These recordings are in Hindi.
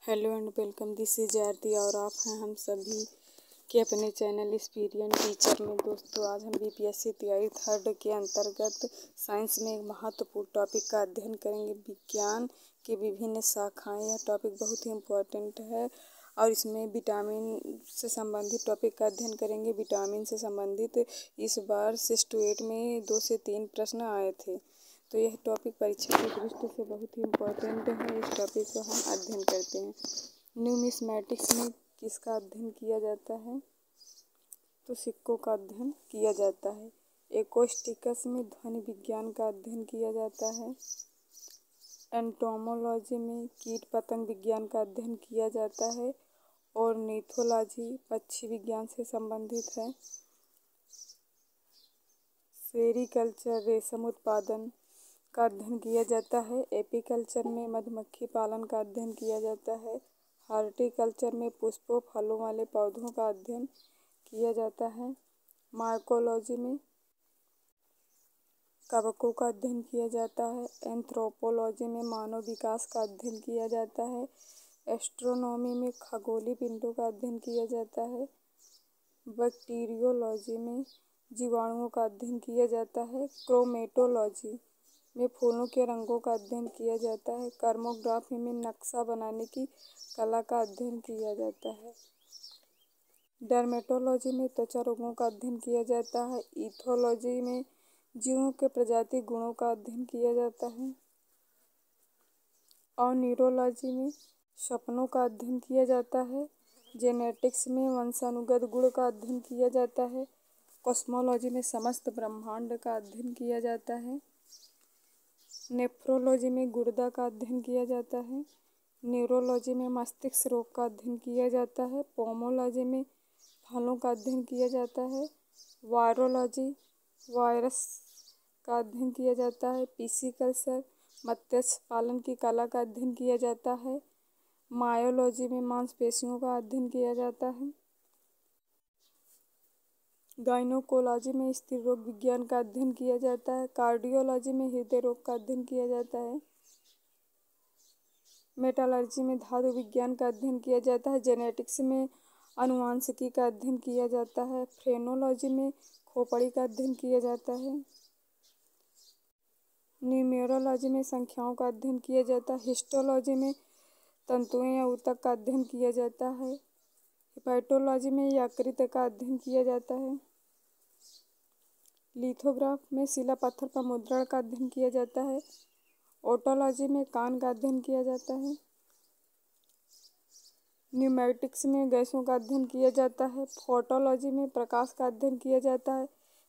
Hello and welcome, this is Aarti और आप हैं हम सभी के अपने चैनल एक्सपीरियंस टीचर में। दोस्तों, आज हम बीपीएससी तैयारी थर्ड के अंतर्गत साइंस में एक महत्वपूर्ण टॉपिक का अध्ययन करेंगे। विज्ञान की विभिन्न शाखाएं। यह टॉपिक बहुत ही इम्पोर्टेंट है और इसमें विटामिन से संबंधित टॉपिक का अध्ययन करेंगे। विटामिन से संबंधित इस बार 6 to 8 में 2 से 3 प्रश्न आए थे, तो यह टॉपिक परीक्षा की दृष्टि से बहुत ही इम्पोर्टेंट है। इस टॉपिक को हम अध्ययन करते हैं। न्यूमिस्मैटिक्स में किसका अध्ययन किया जाता है? तो सिक्कों का अध्ययन किया जाता है। एकोस्टिक्स में ध्वनि विज्ञान का अध्ययन किया जाता है। एंटोमोलॉजी में कीट पतंग विज्ञान का अध्ययन किया जाता है। और नीथोलॉजी पक्षी विज्ञान से संबंधित है। सेरीकल्चर रेशम उत्पादन का अध्ययन किया जाता है। एपीकल्चर में मधुमक्खी पालन का अध्ययन किया जाता है। हॉर्टिकल्चर में पुष्पों फलों वाले पौधों का अध्ययन किया जाता है। माइकोलॉजी में कवकों का अध्ययन किया जाता है। एंथ्रोपोलॉजी में मानव विकास का अध्ययन किया जाता है। एस्ट्रोनॉमी में खगोलीय पिंडों का अध्ययन किया जाता है। बैक्टीरियोलॉजी में जीवाणुओं का अध्ययन किया जाता है। क्रोमेटोलॉजी में फूलों के रंगों का अध्ययन किया जाता है। कर्मोग्राफी में नक्शा बनाने की कला का अध्ययन किया जाता है। डर्मेटोलॉजी में त्वचा रोगों का अध्ययन किया जाता है। इथोलॉजी में जीवों के प्रजाति गुणों का अध्ययन किया जाता है। और न्यूरोलॉजी में सपनों का अध्ययन किया जाता है। जेनेटिक्स में वंशानुगत गुण का अध्ययन किया जाता है। कॉस्मोलॉजी में समस्त ब्रह्मांड का अध्ययन किया जाता है। नेफ्रोलॉजी में गुर्दा का अध्ययन किया जाता है। न्यूरोलॉजी में मस्तिष्क रोग का अध्ययन किया जाता है। पोमोलॉजी में फलों का अध्ययन किया जाता है। वायरोलॉजी वायरस का अध्ययन किया जाता है। पिसीकल्चर मत्स्य पालन की कला का अध्ययन किया जाता है। मायोलॉजी में मांसपेशियों का अध्ययन किया जाता है। गाइनोकोलॉजी में स्त्री रोग विज्ञान का अध्ययन किया जाता है। कार्डियोलॉजी में हृदय रोग का अध्ययन किया जाता है। मेटालर्जी में धातु विज्ञान का अध्ययन किया जाता है। जेनेटिक्स में आनुवंशिकी का अध्ययन किया जाता है। फ्रेनोलॉजी में खोपड़ी का अध्ययन किया जाता है। न्यूमेरोलॉजी में संख्याओं का अध्ययन किया जाता है। हिस्टोलॉजी में तंतुओं या ऊतक का अध्ययन किया जाता है। हेपेटोलॉजी में यकृत का अध्ययन किया जाता है। लिथोग्राफ में शिला पत्थर पर मुद्रण का अध्ययन किया जाता है। ओटोलॉजी में कान का अध्ययन किया जाता है। न्यूमेटिक्स में गैसों का अध्ययन किया जाता है। फोटोलॉजी में प्रकाश का अध्ययन किया जाता है।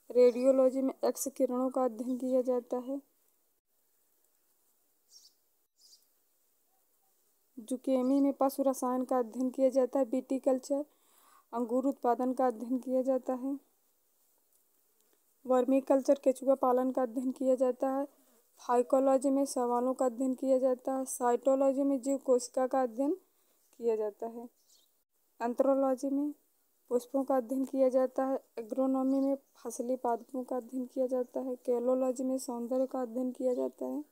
रेडियोलॉजी में एक्स किरणों का अध्ययन किया जाता है। जुकेमी में पशु रसायन का अध्ययन किया जाता है। विटीकल्चर अंगूर उत्पादन का अध्ययन किया जाता है। वर्मीकल्चर केचुआ पालन का अध्ययन किया जाता है। फाइकोलॉजी में सवालों का अध्ययन किया जाता है। साइटोलॉजी में जीव कोशिका का अध्ययन किया जाता है। एंथ्रोलॉजी में पुष्पों का अध्ययन किया जाता है। एग्रोनॉमी में फसली पादपों का अध्ययन किया जाता है। केलोलॉजी में सौंदर्य का अध्ययन किया जाता है।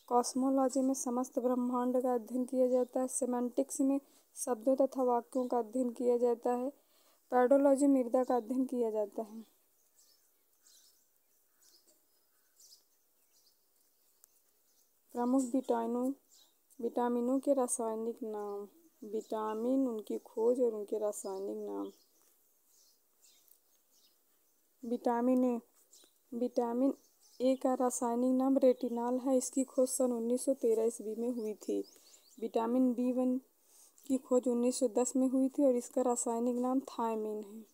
कॉस्मोलॉजी में समस्त ब्रह्मांड का अध्ययन किया जाता है। सेमेंटिक्स में शब्दों तथा वाक्यों का अध्ययन किया जाता है। पैडोलॉजी मृदा का अध्ययन किया जाता है। प्रमुख विटामिनों के रासायनिक नाम। विटामिन, उनकी खोज और उनके रासायनिक नाम। विटामिन ए का रासायनिक नाम रेटिनॉल है। इसकी खोज सन 1913 ईस्वी में हुई थी। विटामिन B1 की खोज 1910 में हुई थी और इसका रासायनिक नाम थायमिन है।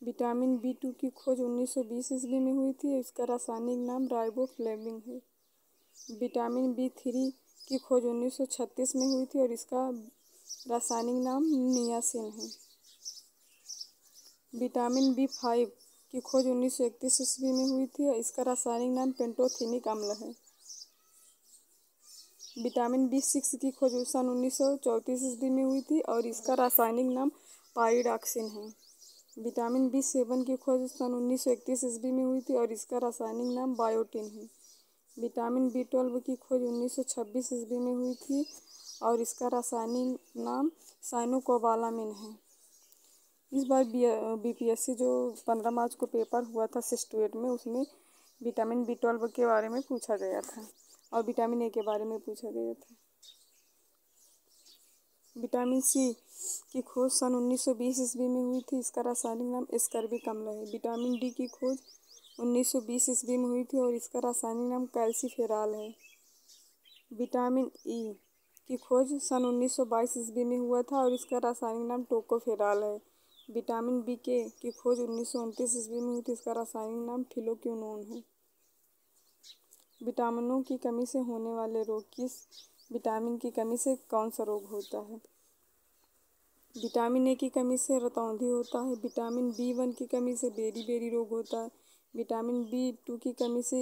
विटामिन B2 की खोज 1920 ईस्वी में हुई थी। इसका रासायनिक नाम राइबोफ्लेविन है। विटामिन B3 की खोज 1936 में हुई थी और इसका रासायनिक नाम नियासिन है। विटामिन B5 की खोज 1931 ईस्वी में हुई थी और इसका रासायनिक नाम पेंटोथेनिक अम्ल है। विटामिन B6 की खोज सन 1934 ईस्वी में हुई थी और इसका रासायनिक नाम पाइरिडॉक्सिन है। विटामिन B7 की खोज सन 1931 ईस्वी में हुई थी और इसका रासायनिक नाम बायोटिन है। विटामिन B12 की खोज 1926 ईस्वी में हुई थी और इसका रासायनिक नाम साइनोकोबालामिन है। इस बार BPSC जो 15 मार्च को पेपर हुआ था सिस्टुएट में, उसमें विटामिन B12 के बारे में पूछा गया था और विटामिन ए के बारे में पूछा गया था। विटामिन C की खोज सन 1920 ईस्वी में हुई थी। इसका रासायनिक नाम एस्कर्बिक अम्ल है। विटामिन D की खोज 1920 ईस्वी में हुई थी और इसका रासायनिक नाम कैल्सीफेरॉल है। विटामिन E की खोज सन 1922 ईस्वी में हुआ था और इसका रासायनिक नाम टोकोफेरॉल है। विटामिन BK की खोज 1929 ईस्वी में हुई थी। इसका रासायनिक नाम फिलोक्विनोन है। विटामिनों की कमी से होने वाले रोग। किस विटामिन की कमी से कौन सा रोग होता है? विटामिन A की कमी से रतौंधी होता है। विटामिन B1 की कमी से बेरी रोग होता है। विटामिन B2 की कमी से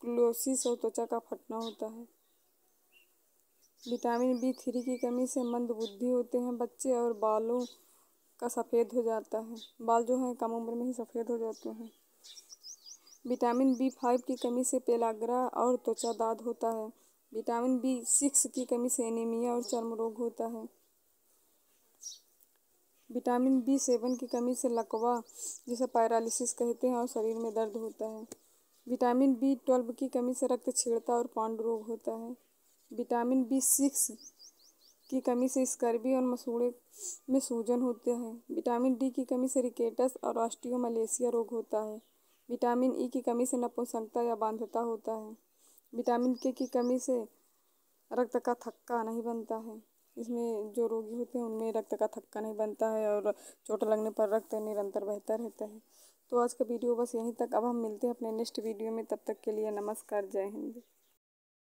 क्लोसिस और त्वचा का फटना होता है। विटामिन B3 की कमी से मंदबुद्धि होते हैं बच्चे और बालों का सफ़ेद हो जाता है। बाल जो हैं कम उम्र में ही सफ़ेद हो जाते हैं। विटामिन B5 की कमी से पेलाग्रा और त्वचा दाद होता है। विटामिन B6 की कमी से एनीमिया और चर्म रोग होता है। विटामिन B7 की कमी से लकवा जिसे पैरालिसिस कहते हैं और शरीर में दर्द होता है। विटामिन B12 की कमी से रक्तक्षीणता और पांडु रोग होता है। विटामिन B6 की कमी से स्कर्वी और मसूड़े में सूजन होते हैं। विटामिन D की कमी से रिकेटस और ऑस्टियोमलेशिया रोग होता है। विटामिन E की कमी से नपुंसकता या बांझता होता है। विटामिन K की कमी से रक्त का थक्का नहीं बनता है। इसमें जो रोगी होते हैं उनमें रक्त का थक्का नहीं बनता है और चोट लगने पर रक्त निरंतर बहता रहता है। तो आज का वीडियो बस यहीं तक। अब हम मिलते हैं अपने नेक्स्ट वीडियो में। तब तक के लिए नमस्कार, जय हिंद।